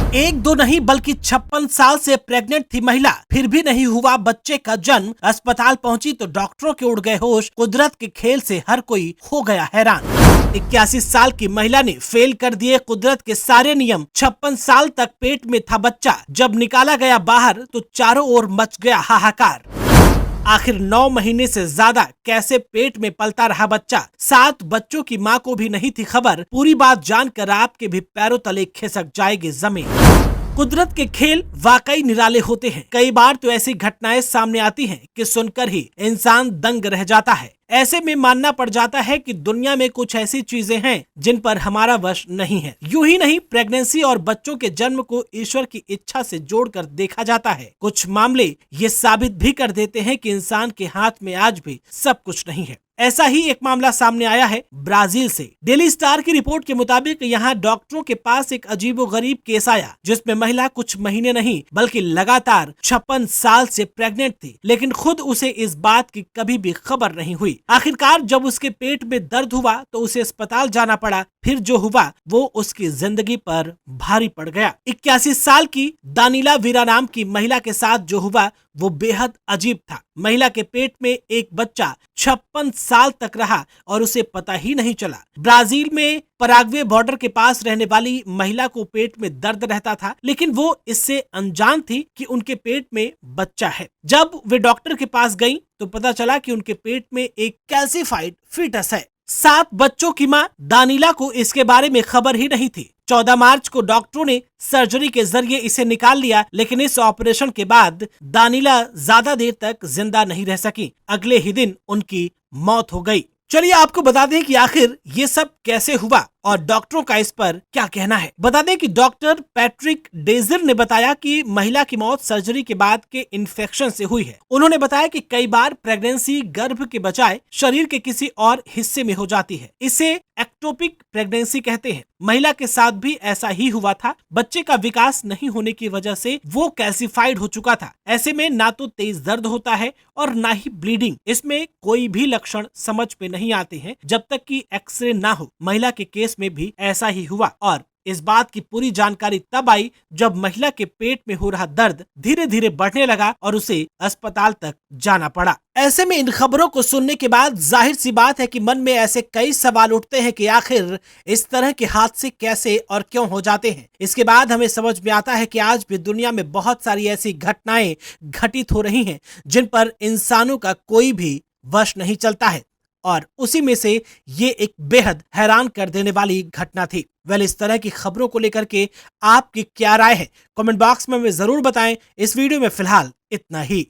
एक दो नहीं बल्कि 56 साल से प्रेग्नेंट थी महिला, फिर भी नहीं हुआ बच्चे का जन्म। अस्पताल पहुंची तो डॉक्टरों के उड़ गए होश। कुदरत के खेल से हर कोई हो गया हैरान। 81 साल की महिला ने फेल कर दिए कुदरत के सारे नियम। 56 साल तक पेट में था बच्चा, जब निकाला गया बाहर तो चारों ओर मच गया हाहाकार। आखिर 9 महीने से ज्यादा कैसे पेट में पलता रहा बच्चा? 7 बच्चों की मां को भी नहीं थी खबर। पूरी बात जानकर आपके भी पैरों तले खिसक जाएगी जमीन। कुदरत के खेल वाकई निराले होते हैं। कई बार तो ऐसी घटनाएं सामने आती हैं कि सुनकर ही इंसान दंग रह जाता है। ऐसे में मानना पड़ जाता है कि दुनिया में कुछ ऐसी चीजें हैं जिन पर हमारा वश नहीं है। यूं ही नहीं, प्रेगनेंसी और बच्चों के जन्म को ईश्वर की इच्छा से जोड़कर देखा जाता है। कुछ मामले ये साबित भी कर देते हैं कि इंसान के हाथ में आज भी सब कुछ नहीं है। ऐसा ही एक मामला सामने आया है ब्राजील से। डेली स्टार की रिपोर्ट के मुताबिक यहाँ डॉक्टरों के पास एक अजीबोगरीब केस आया, जिसमें महिला कुछ महीने नहीं बल्कि लगातार 56 साल से प्रेग्नेंट थी, लेकिन खुद उसे इस बात की कभी भी खबर नहीं हुई। आखिरकार जब उसके पेट में दर्द हुआ तो उसे अस्पताल जाना पड़ा। फिर जो हुआ वो उसकी जिंदगी पर भारी पड़ गया। 81 साल की दानिला वीरा नाम की महिला के साथ जो हुआ वो बेहद अजीब था। महिला के पेट में एक बच्चा 56 साल तक रहा और उसे पता ही नहीं चला। ब्राजील में पराग्वे बॉर्डर के पास रहने वाली महिला को पेट में दर्द रहता था, लेकिन वो इससे अनजान थी कि उनके पेट में बच्चा है। जब वे डॉक्टर के पास गई तो पता चला कि उनके पेट में एक कैल्सिफाइड फीटस है। 7 बच्चों की मां दानिला को इसके बारे में खबर ही नहीं थी। 14 मार्च को डॉक्टरों ने सर्जरी के जरिए इसे निकाल लिया, लेकिन इस ऑपरेशन के बाद दानिला ज्यादा देर तक जिंदा नहीं रह सकी। अगले ही दिन उनकी मौत हो गई। चलिए आपको बता दें कि आखिर ये सब कैसे हुआ और डॉक्टरों का इस पर क्या कहना है। बता दें कि डॉक्टर पैट्रिक डेजर ने बताया कि महिला की मौत सर्जरी के बाद के इन्फेक्शन से हुई है। उन्होंने बताया कि कई बार प्रेगनेंसी गर्भ के बजाय शरीर के किसी और हिस्से में हो जाती है। इसे एक्टोपिक प्रेगनेंसी कहते हैं। महिला के साथ भी ऐसा ही हुआ था। बच्चे का विकास नहीं होने की वजह से वो कैल्सिफाइड हो चुका था। ऐसे में ना तो तेज दर्द होता है और ना ही ब्लीडिंग। इसमें कोई भी लक्षण समझ में नहीं आते हैं जब तक कि एक्सरे ना हो। महिला के केस में भी ऐसा ही हुआ और इस बात की पूरी जानकारी तब आई जब महिला के पेट में हो रहा दर्द धीरे धीरे बढ़ने लगा और उसे अस्पताल तक जाना पड़ा। ऐसे में इन खबरों को सुनने के बाद जाहिर सी बात है कि मन में ऐसे कई सवाल उठते हैं कि आखिर इस तरह के हादसे कैसे और क्यों हो जाते हैं। इसके बाद हमें समझ में आता है कि आज भी दुनिया में बहुत सारी ऐसी घटनाएं घटित हो रही हैं जिन पर इंसानों का कोई भी वश नहीं चलता है, और उसी में से ये एक बेहद हैरान कर देने वाली घटना थी। इस तरह की खबरों को लेकर के आपकी क्या राय है? कमेंट बॉक्स में हमें जरूर बताएं। इस वीडियो में फिलहाल इतना ही।